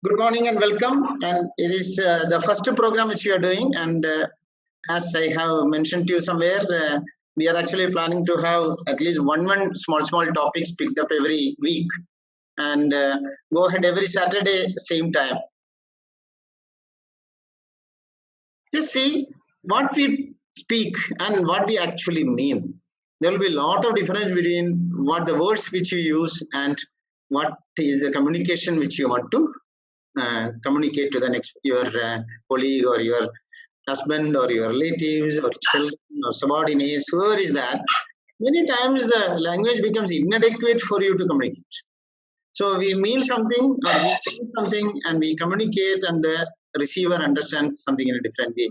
Good morning and welcome. And it is the first program which we are doing. And as I have mentioned to you somewhere, we are actually planning to have at least one small topics picked up every week and go ahead every Saturday same time. Just see what we speak and what we actually mean. There will be a lot of difference between what the words which you use and what is the communication which you want to communicate to the next your colleague or your husband or your relatives or children or subordinates, whoever is that. Many times the language becomes inadequate for you to communicate. So we mean something or we say something and we communicate and the receiver understands something in a different way.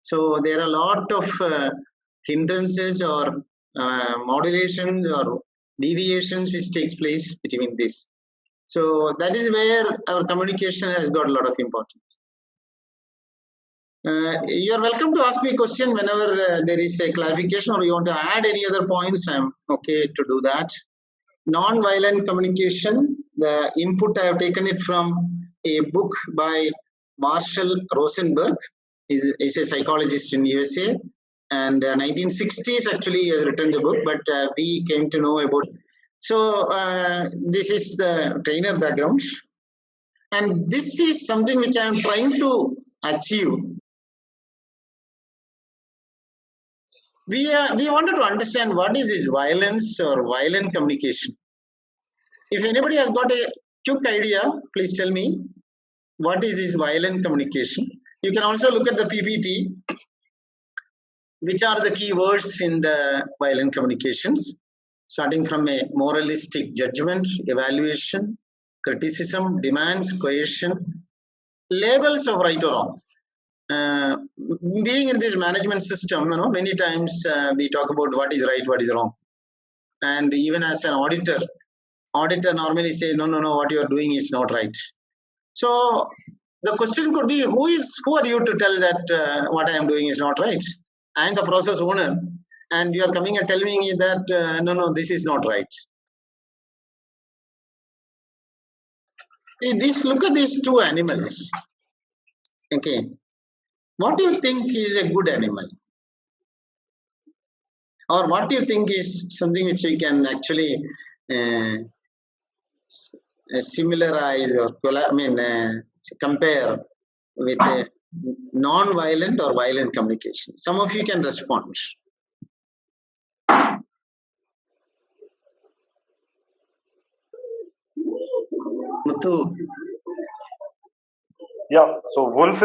So there are a lot of hindrances or modulations or deviations which takes place between this. So that is where our communication has got a lot of importance. You are welcome to ask me a question whenever there is a clarification or you want to add any other points. I'm okay to do that. Non-violent communication, the input I have taken it from a book by Marshall Rosenberg. He's a psychologist in USA, and 1960s actually he has written the book, but we came to know about. So this is the trainer background, and this is something which I am trying to achieve. We wanted to understand what is this violence or violent communication. If anybody has got a quick idea, please tell me what is this violent communication. You can also look at the PPT, which are the key words in the violent communications, starting from a moralistic judgment, evaluation, criticism, demands, coercion, labels of right or wrong. Being in this management system, many times we talk about what is right, what is wrong. And even as an auditor normally say, no, what you are doing is not right. So the question could be, who are you to tell that what I am doing is not right? I am the process owner, and you are coming and telling me that no, this is not right. Look at these two animals. Okay, what do you think is a good animal? Or what do you think is something which we can actually similarize or compare with a non-violent or violent communication? Some of you can respond. Muthu. Yeah, so wolf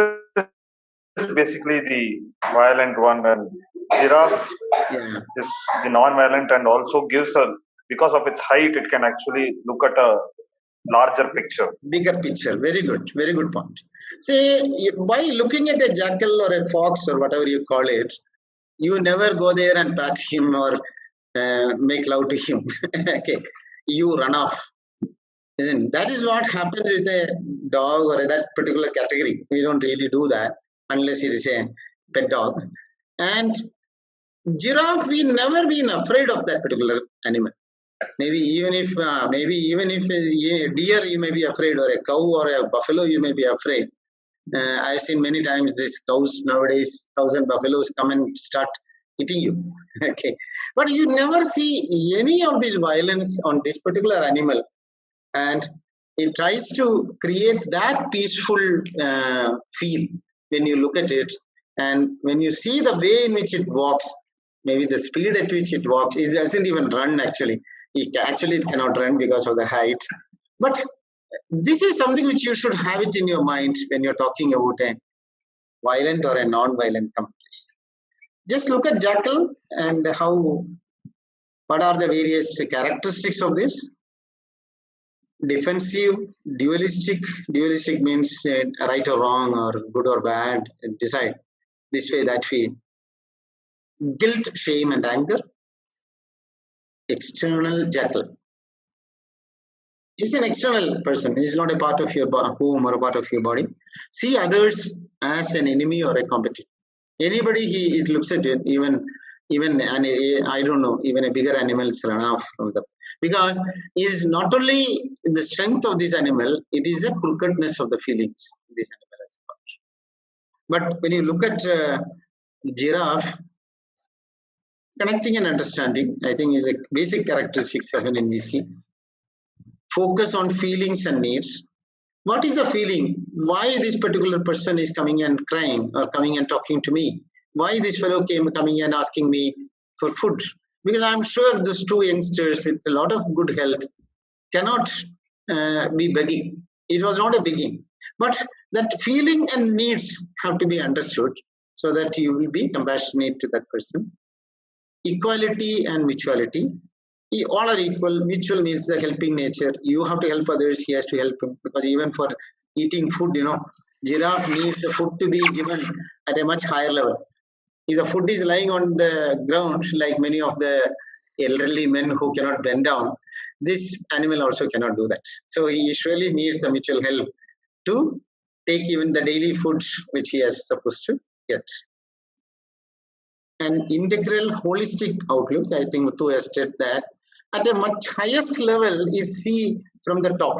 is basically the violent one, and giraffe is the non-violent, and also gives because of its height, it can actually look at a larger picture. Bigger picture. Very good point. See, by looking at a jackal or a fox or whatever you call it, you never go there and pat him or make love to him. Okay, you run off. And that is what happens with a dog or that particular category. We don't really do that unless it is a pet dog. And giraffe, we never been afraid of that particular animal. Maybe even if a deer you may be afraid, or a cow or a buffalo you may be afraid. I've seen many times these cows nowadays, cows and buffaloes come and start eating you. Okay, but you never see any of this violence on this particular animal, and it tries to create that peaceful feel when you look at it, and when you see the way in which it walks, maybe the speed at which it walks, it doesn't even run actually. It cannot run because of the height. But this is something which you should have it in your mind when you're talking about a violent or a non-violent communication. Just look at jackal and what are the various characteristics of this. Defensive, dualistic. Dualistic means right or wrong or good or bad, decide this way, that way. Guilt, shame and anger. External jackal. He's an external person. He's not a part of your home or a part of your body. See others as an enemy or a competitor. Anybody it looks at it, even I don't know, even a bigger animals run off from them. because it is not only the strength of this animal, it is the crookedness of the feelings this animal has got. But when you look at giraffe, connecting and understanding, I think, is a basic characteristics of an NVC. Focus on feelings and needs. What is the feeling? Why this particular person is coming and crying or coming and talking to me? Why this fellow coming and asking me for food? Because I'm sure those two youngsters with a lot of good health cannot be begging. It was not a begging. But that feeling and needs have to be understood so that you will be compassionate to that person. Equality and mutuality. All are equal. Mutual means the helping nature. You have to help others, he has to help him. Because even for eating food, giraffe needs the food to be given at a much higher level. If the food is lying on the ground, like many of the elderly men who cannot bend down, this animal also cannot do that. So he surely needs the mutual help to take even the daily food which he is supposed to get. An integral holistic outlook, I think Muthu has said that at a much highest level it see from the top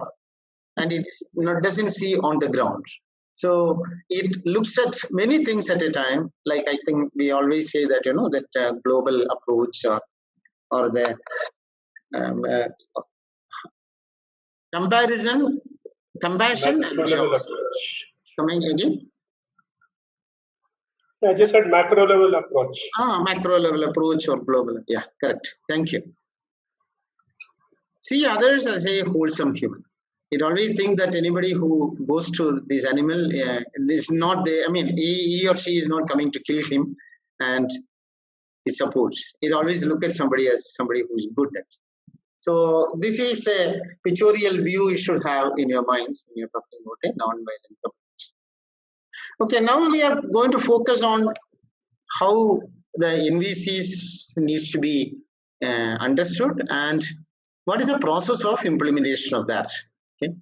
and it is doesn't see on the ground. So it looks at many things at a time. Like I think we always say that that global approach or the compassion and joy. Coming again. I just said macro level approach. Macro level approach or global. Yeah, correct. Thank you. See others as a wholesome human. It always think that anybody who goes to this animal is not there. I mean, he or she is not coming to kill him, and he supports. It always look at somebody as somebody who is good at. So this is a pictorial view you should have in your mind when you're talking about a non-violent approach. Okay, now we are going to focus on how the NVCs needs to be understood and what is the process of implementation of that. Okay,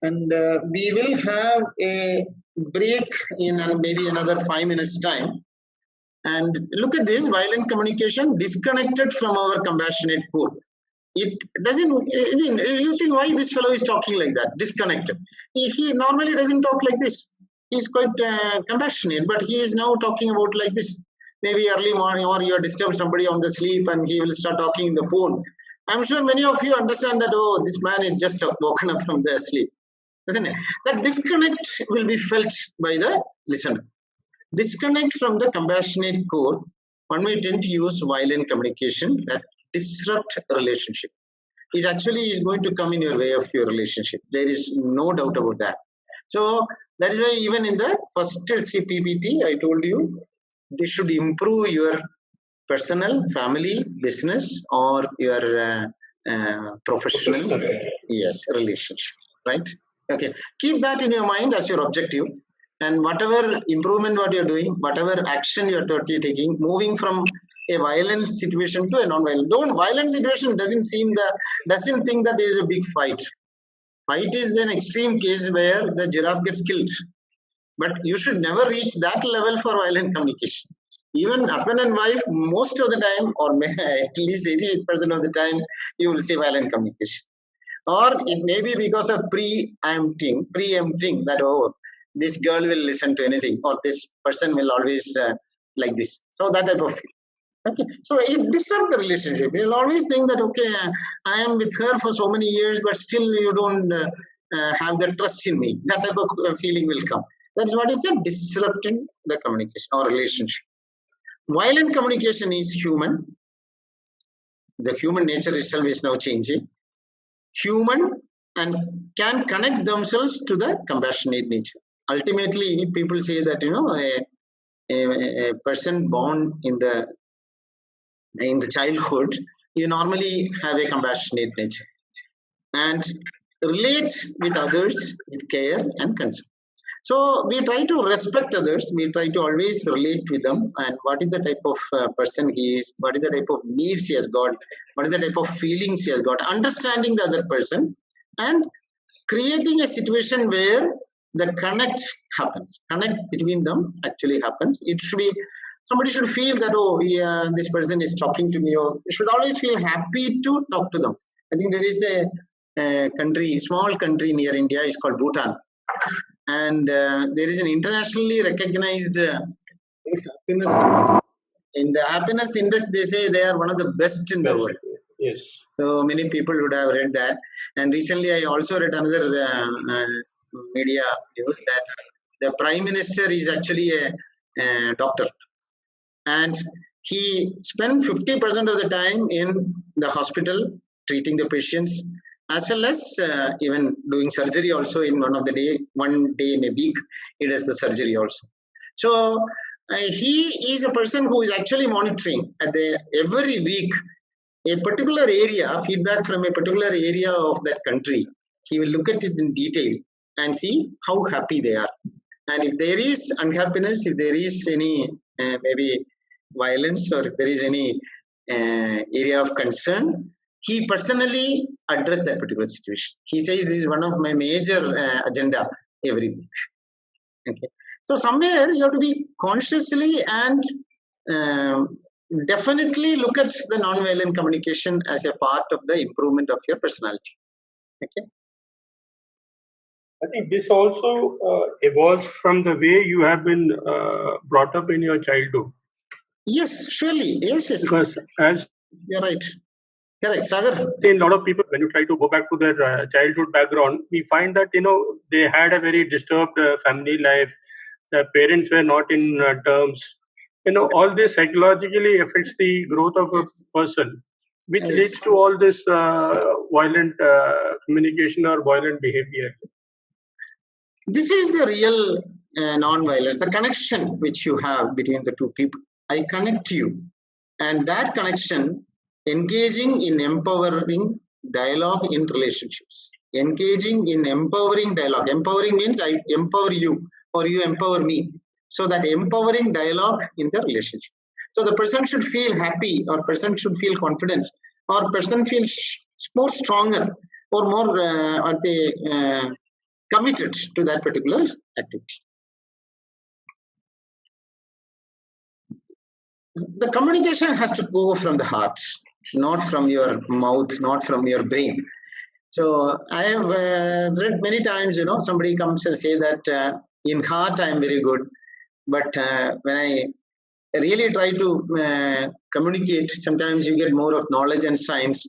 and we will have a break in maybe another 5 minutes time. And look at this: violent communication disconnected from our compassionate core. It doesn't. I mean, you think why this fellow is talking like that? Disconnected. He normally doesn't talk like this. He's quite compassionate, but he is now talking about like this. Maybe early morning, or you disturb somebody on the sleep, and he will start talking in the phone. I'm sure many of you understand that. Oh, this man is just woken up from their sleep, isn't it? That disconnect will be felt by the listener. Disconnect from the compassionate core. One may tend to use violent communication that disrupt the relationship. It actually is going to come in your way of your relationship. There is no doubt about that. So that is why even in the first CPPT, I told you this should improve your personal, family, business, or your professional relationship, right? Okay, keep that in your mind as your objective. And whatever improvement what you're doing, whatever action you're totally taking, moving from a violent situation to a non-violent. Violent situation doesn't think that there is a big fight. Fight is an extreme case where the giraffe gets killed. But you should never reach that level for violent communication. Even husband and wife, most of the time, or at least 88% of the time, you will see violent communication. Or it may be because of preempting that, oh, this girl will listen to anything, or this person will always like this. So that type of feel. Okay, so it disrupts the relationship. You'll always think that, okay, I am with her for so many years, but still you don't have the trust in me. That type of feeling will come. That is what is disrupting the communication or relationship. Violent communication is human. The human nature itself is now changing. Human and can connect themselves to the compassionate nature. Ultimately, people say that a person born in the childhood, you normally have a compassionate nature and relate with others with care and concern. So we try to respect others. We try to always relate with them. And what is the type of person he is? What is the type of needs he has got? What is the type of feelings he has got? Understanding the other person and creating a situation where the connect happens. Connect between them actually happens. It should be, somebody should feel that, oh, yeah, this person is talking to me. Or you should always feel happy to talk to them. I think there is a country, small country near India, is called Bhutan, and there is an internationally recognized happiness. In the happiness index, they say they are one of the best in the world. Yes. So many people would have read that. And recently, I also read another media news that the Prime Minister is actually a doctor, and he spent 50% of the time in the hospital treating the patients, as well as even doing surgery also in one day in a week. He does the surgery also. So he is a person who is actually monitoring every week a particular area, feedback from a particular area of that country. He will look at it in detail and see how happy they are. And if there is unhappiness, if there is any maybe violence, or if there is any area of concern, he personally addressed that particular situation. He says this is one of my major agenda every week. Okay. So somewhere you have to be consciously and definitely look at the non-violent communication as a part of the improvement of your personality. Okay. I think this also evolves from the way you have been brought up in your childhood. Yes, surely. Yes. Because as you're right. Correct, Sagar. A lot of people, when you try to go back to their childhood background, we find that they had a very disturbed family life. Their parents were not in terms. All this psychologically affects the growth of a person, which leads to all this violent communication or violent behavior. This is the real non-violence, the connection which you have between the two people. I connect you, and that connection, engaging in empowering dialogue in relationships. Engaging in empowering dialogue. Empowering means I empower you or you empower me. So that empowering dialogue in the relationship. So the person should feel happy, or person should feel confident, or person feels more stronger or more committed to that particular activity. The communication has to go from the heart, not from your mouth, not from your brain. So I have read many times, somebody comes and say that in heart I am very good, but when I really try to communicate, sometimes you get more of knowledge and science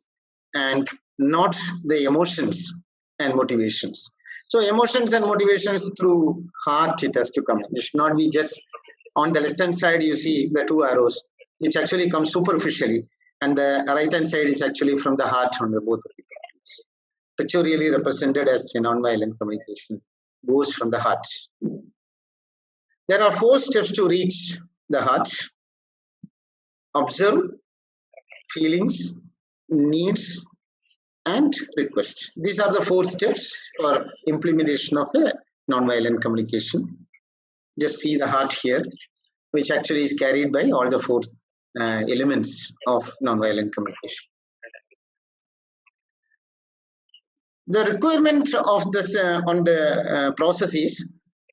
and not the emotions and motivations. So emotions and motivations through heart, it has to come. It should not be just on the left hand side, you see the two arrows, which actually comes superficially, and the right hand side is actually from the heart on the both of the hands. Pictorially represented as a non-violent communication goes from the heart. There are 4 steps to reach the heart: observe, feelings, needs, and request. These are the 4 steps for implementation of a non-violent communication. Just see the heart here, which actually is carried by all the 4 elements of non-violent communication. The requirement of this on the process is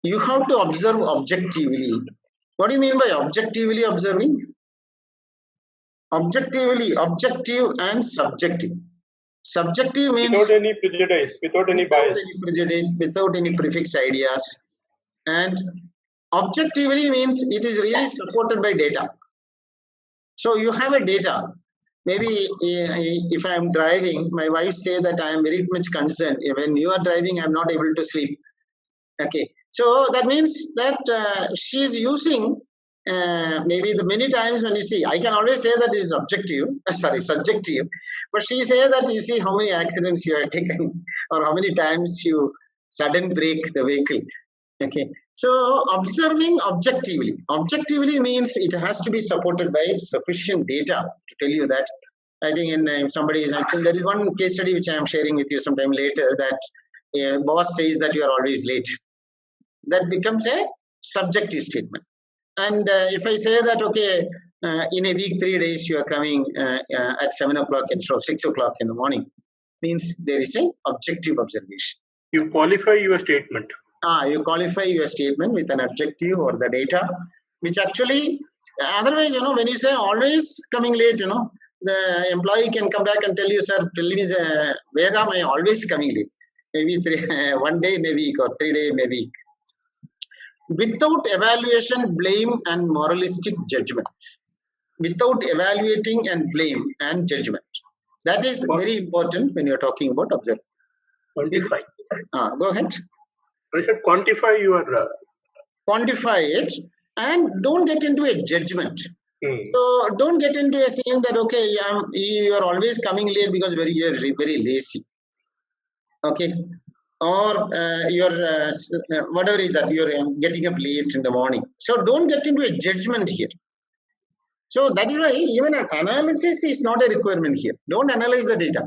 you have to observe objectively. What do you mean by objectively observing? Objectively, objective and subjective. Subjective means without any prejudice, without any bias, without any prefix ideas. And objectively means it is really supported by data. So you have a data. Maybe if I am driving, my wife say that I am very much concerned. When you are driving, I am not able to sleep. Okay. So that means that she is using maybe the many times when you see, I can always say that it is objective, subjective, but she say that you see how many accidents you have taken or how many times you sudden brake the vehicle. Okay. So observing objectively. Objectively means it has to be supported by sufficient data to tell you that. I think if somebody is, there is one case study which I am sharing with you sometime later, that a boss says that you are always late. That becomes a subjective statement. And if I say that, okay, in a week, 3 days, you are coming at 7 o'clock instead of 6 o'clock in the morning, means there is an objective observation. You qualify your statement. You qualify your statement with an adjective or the data, which actually, otherwise, when you say always coming late, the employee can come back and tell you, sir, tell me, where am I always coming late? Maybe 1 day in a week or 3 days in a week. Without evaluation, blame and moralistic judgment. Without evaluating and blame and judgment. That is very important when you are talking about observing. Quantify. Go ahead. I said quantify your... Quantify it and don't get into a judgment. So don't get into a saying that, okay, you are always coming late because you are very lazy. Okay. Or you're whatever is that, you're getting up late in the morning. So don't get into a judgment here. So that is why even an analysis is not a requirement here. Don't analyze the data.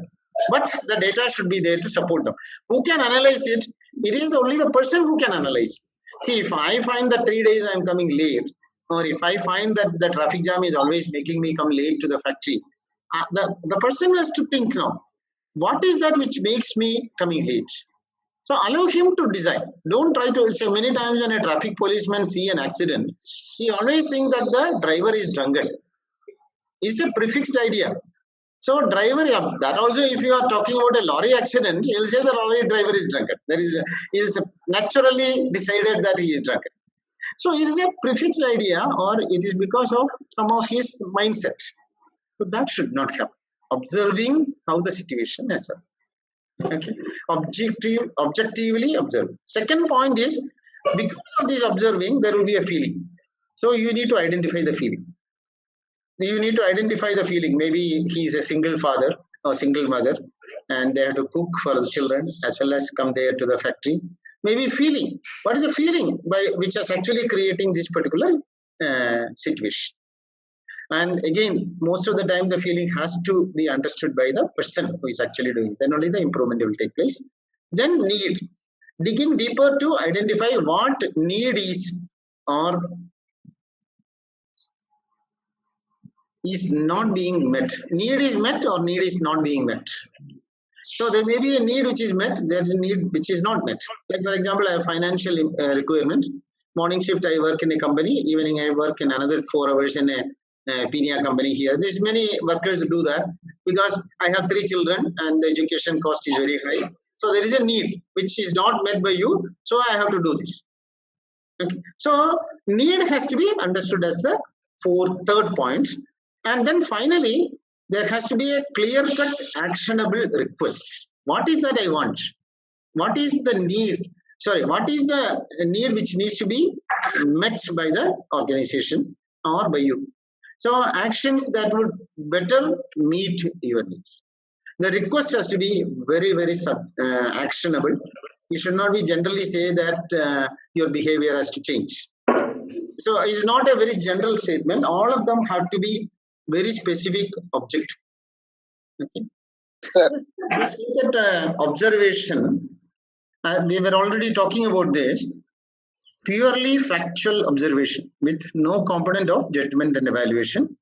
But the data should be there to support them. Who can analyze it? It is only the person who can analyze. See, if I find that 3 days I am coming late, or if I find that the traffic jam is always making me come late to the factory, the person has to think now, what is that which makes me coming late? So allow him to design. Don't try to say many times when a traffic policeman see an accident, he always thinks that the driver is drunken. It's a prefixed idea. So driver, that also if you are talking about a lorry accident, he will say the lorry driver is drunken. He is naturally decided that he is drunken. So it is a prefixed idea, or it is because of some of his mindset. So that should not happen. Observing how the situation is. Okay. Objectively observe. Second point is, because of this observing, there will be a feeling. So you need to identify the feeling. You need to identify the feeling. Maybe he is a single father or single mother, and they have to cook for the children as well as come there to the factory. Maybe feeling. What is the feeling which is actually creating this particular situation? And again, most of the time the feeling has to be understood by the person who is actually doing it. Then only the improvement will take place. Then need. Digging deeper to identify what need is or is not being met. Need is met or need is not being met. So there may be a need which is met, there is a need which is not met. Like for example, I have financial requirements. Morning shift I work in a company, evening I work in another 4 hours in a PNIA company here. There's many workers who do that because I have 3 children and the education cost is very high. So there is a need which is not met by you, so I have to do this. Okay. So need has to be understood as the third point. And then finally, there has to be a clear-cut, actionable request. What is that I want? What is the need? Sorry, what is the need which needs to be met by the organization or by you? So actions that would better meet your needs. The request has to be very, very actionable. You should not be generally say that your behavior has to change. So it's not a very general statement. All of them have to be very specific objective. Okay. Sir. Let's look at observation. We were already talking about this. Purely factual observation with no component of judgment and evaluation.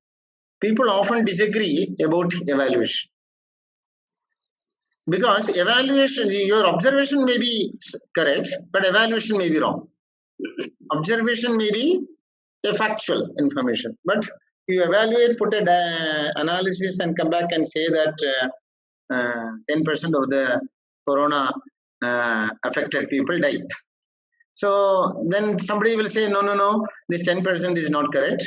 People often disagree about evaluation. Because evaluation, your observation may be correct, but evaluation may be wrong. Observation may be a factual information, but you evaluate, put an analysis and come back and say that 10% of the corona affected people died. So then somebody will say, no, this 10% is not correct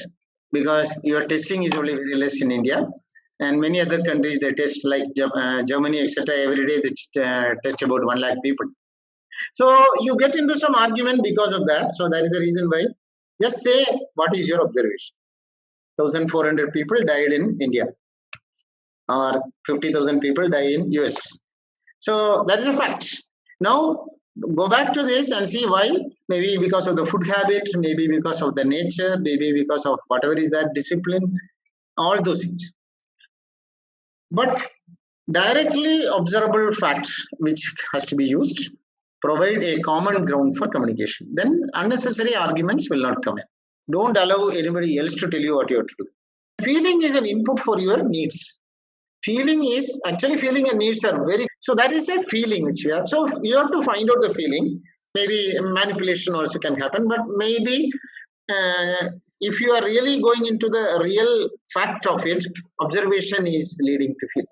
because your testing is only very less in India. And many other countries, they test like Germany, etc. Every day they test about 1 lakh people. So you get into some argument because of that. So that is the reason why. Just say, what is your observation? 1,400 people died in India. Or 50,000 people died in US. So that is a fact. Now, go back to this and see why. Maybe because of the food habit, maybe because of the nature, maybe because of whatever is that discipline, all those things. But directly observable facts which has to be used provide a common ground for communication. Then unnecessary arguments will not come in. Don't allow anybody else to tell you what you have to do. Feeling is an input for your needs. Feeling is actually feeling and needs are very. So that is a feeling which you have. So you have to find out the feeling. Maybe manipulation also can happen, but maybe if you are really going into the real fact of it, observation is leading to feeling.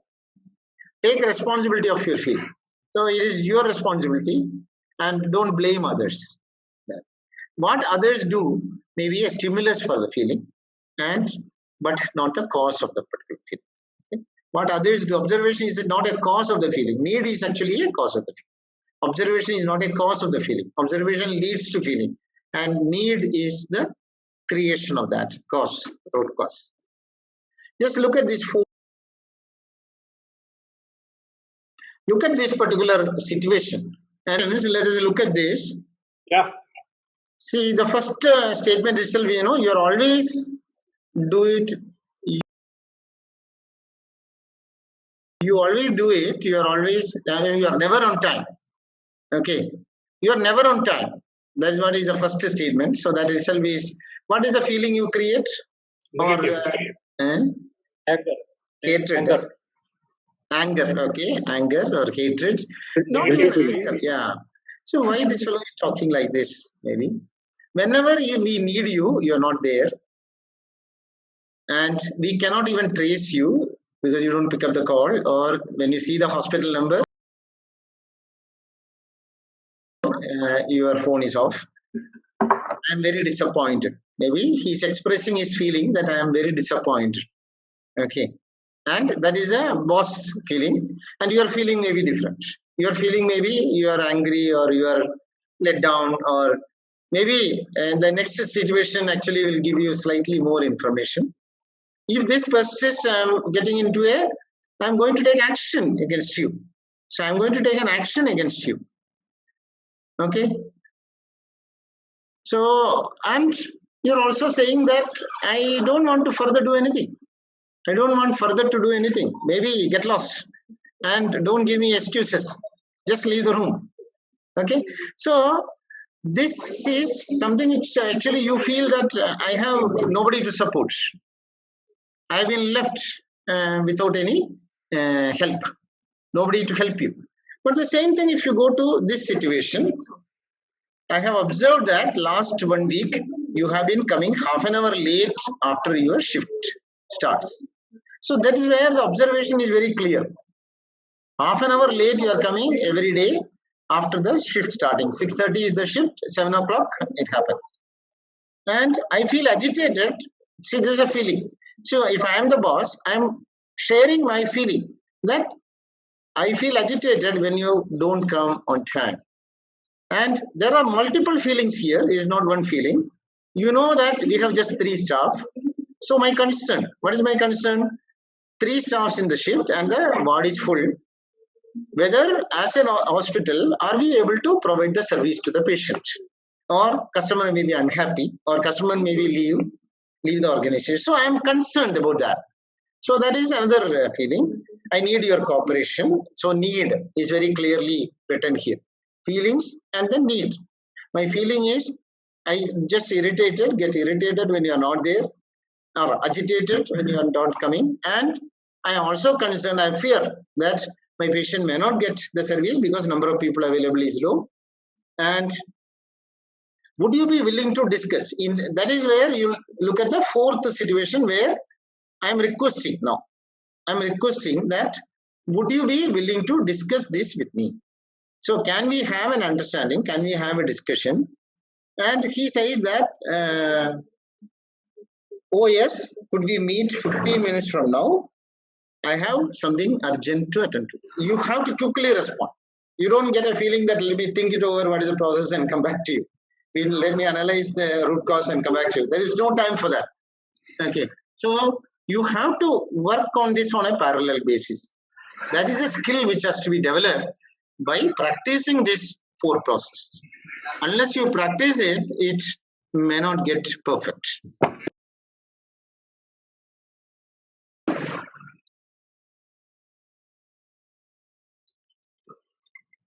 Take responsibility of your feeling. So it is your responsibility, and don't blame others. What others do may be a stimulus for the feeling, but not the cause of the particular feeling. Okay? What others do, observation is not a cause of the feeling. Need is actually a cause of the feeling. Observation is not a cause of the feeling. Observation leads to feeling, and need is the creation of that cause, root cause. Just look at this four. Look at this particular situation, and let us look at this. Yeah. See, the first statement itself, you're always do it. You always do it. You're always, you're never on time. Okay, you're never on time. That's what is the first statement. So that itself is, what is the feeling you create? Or hatred. Anger, okay, anger or hatred. Not anger, yeah. So why this fellow is talking like this? Maybe whenever we need you, you're not there, and we cannot even trace you because you don't pick up the call, or when you see the hospital number, your phone is off. I'm very disappointed. Maybe he's expressing his feeling that I am very disappointed. Okay. And that is a boss feeling, and your feeling may be different. Your feeling maybe you are angry, or you are let down, or maybe the next situation actually will give you slightly more information. If this persists, I'm getting into I'm going to take action against you. So I'm going to take an action against you. Okay. So, and you're also saying that I don't want to further do anything. I don't want further to do anything. Maybe get lost and don't give me excuses. Just leave the room. Okay. So this is something which actually you feel that I have nobody to support. I've been left without any help. Nobody to help you. But the same thing, if you go to this situation, I have observed that last 1 week you have been coming half an hour late after your shift starts. So that is where the observation is very clear. Half an hour late you are coming every day after the shift starting. 6:30 is the shift, 7 o'clock it happens. And I feel agitated. See, there's a feeling. So if I am the boss, I'm sharing my feeling that I feel agitated when you don't come on time. And there are multiple feelings here. It is not one feeling. You know that we have just 3 staff. So my concern, what is my concern? 3 staffs in the shift and the ward is full. Whether as a hospital, are we able to provide the service to the patient? Or customer may be unhappy, or customer may be leave the organization. So I am concerned about that. So that is another feeling. I need your cooperation. So need is very clearly written here. Feelings and then need. My feeling is I just get irritated when you are not there, or agitated when you are not coming. And I am also concerned, I fear that my patient may not get the service because number of people available is low. And would you be willing to discuss? That is where you look at the 4th situation where I am requesting now. I am requesting that would you be willing to discuss this with me? So can we have an understanding? Can we have a discussion? And he says that, oh yes, could we meet 15 minutes from now? I have something urgent to attend to. You have to quickly respond. You don't get a feeling that let me think it over, what is the process, and come back to you. Let me analyze the root cause and come back to you. There is no time for that. Okay. So you have to work on this on a parallel basis. That is a skill which has to be developed by practicing these 4 processes. Unless you practice it, it may not get perfect.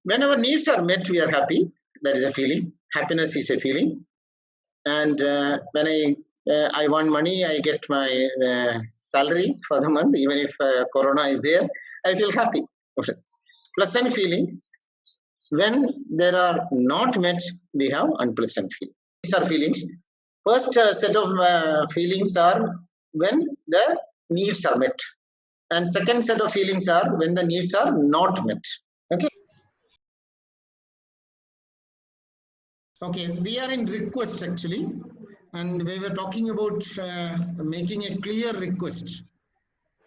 When our needs are met, we are happy. That is a feeling. Happiness is a feeling. And when I want money, I get my salary for the month, even if Corona is there, I feel happy. Okay. Pleasant feeling. When there are not met, we have unpleasant feeling. These are feelings. First set of feelings are when the needs are met, and second set of feelings are when the needs are not met. Okay. Okay, we are in request actually, and we were talking about making a clear request,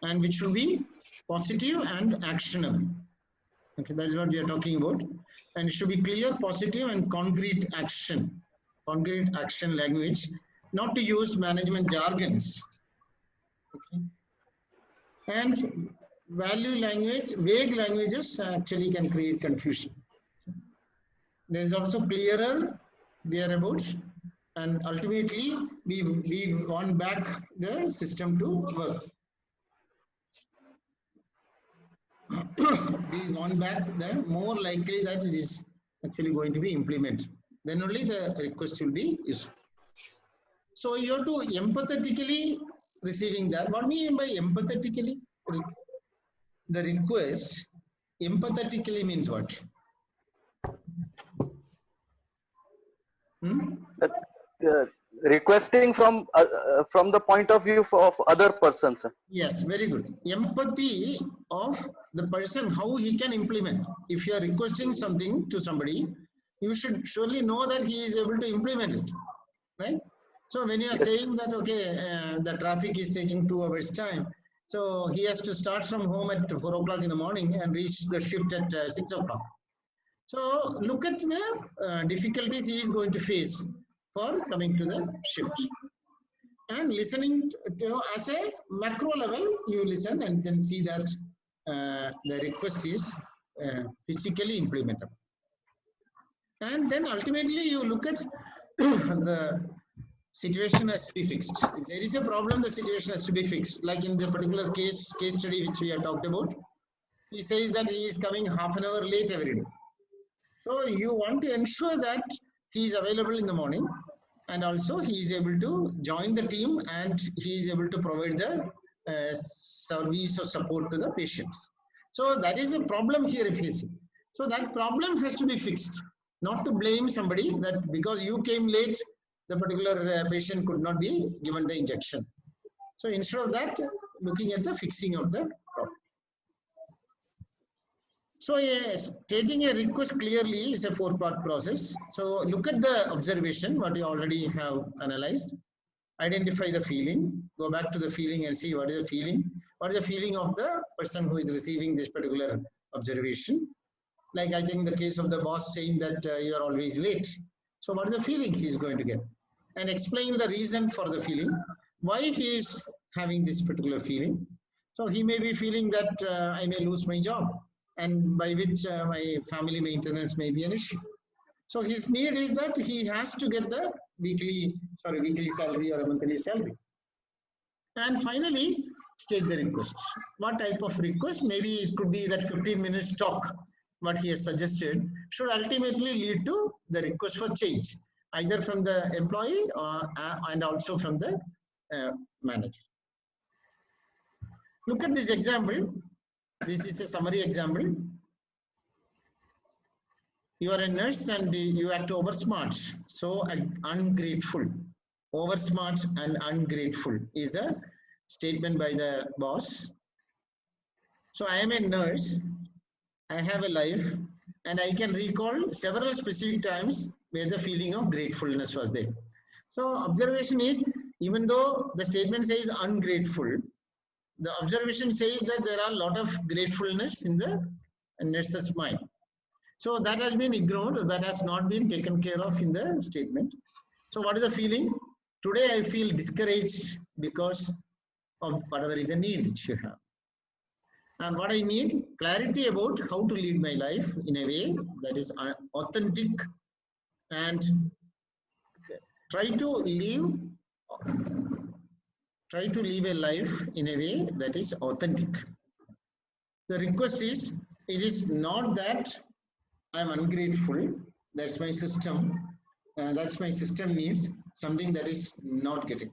and which should be positive and actionable. Okay, that is what we are talking about, and it should be clear, positive, and concrete action language, not to use management jargons. Okay. And value language, vague languages actually can create confusion. There is also clearer thereabouts, and ultimately we want back the system to work. We want back the more likely that it is actually going to be implemented. Then only the request will be useful. So you have to empathetically receiving that. What do you mean by empathetically? The request empathetically means what? Requesting from the point of view of other persons. Yes, very good. Empathy of the person, how he can implement. If you are requesting something to somebody, you should surely know that he is able to implement it, right? So when you are saying that, okay, the traffic is taking 2 hours time, so he has to start from home at 4 o'clock in the morning and reach the shift at 6 o'clock. So look at the difficulties he is going to face for coming to the shift. And listening to, as a macro level, you listen and then see that the request is physically implementable. And then ultimately you look at the situation has to be fixed. If there is a problem, the situation has to be fixed. Like in the particular case study which we have talked about, he says that he is coming half an hour late every day. So you want to ensure that he is available in the morning, and also he is able to join the team, and he is able to provide the service or support to the patients. So that is a problem here facing. So that problem has to be fixed, not to blame somebody that because you came late, the particular patient could not be given the injection. So instead of that, looking at the fixing of the problem. So yes, stating a request clearly is a 4-part process. So look at the observation, what you already have analyzed. Identify the feeling, go back to the feeling and see what is the feeling. What is the feeling of the person who is receiving this particular observation? Like I think the case of the boss saying that you are always late. So what is the feeling he is going to get? And explain the reason for the feeling, why he is having this particular feeling. So he may be feeling that I may lose my job, and by which my family maintenance may be an issue. So his need is that he has to get the weekly salary or a monthly salary. And finally, state the request. What type of request? Maybe it could be that 15 minutes talk, what he has suggested, should ultimately lead to the request for change, either from the employee or, and also from the manager. Look at this example. This is a summary example. You are a nurse and you act over smart. So ungrateful. Over smart and ungrateful is the statement by the boss. So I am a nurse. I have a life, and I can recall several specific times where the feeling of gratefulness was there. So observation is, even though the statement says ungrateful, the observation says that there are a lot of gratefulness in the nurse's mind. So that has been ignored, that has not been taken care of in the statement. So what is the feeling? Today I feel discouraged because of whatever is a need which you have. And what I need, clarity about how to live my life in a way that is authentic, and try to live a life in a way that is authentic. The request is, it is not that I am ungrateful, that's my system, that's my system needs something that is not getting.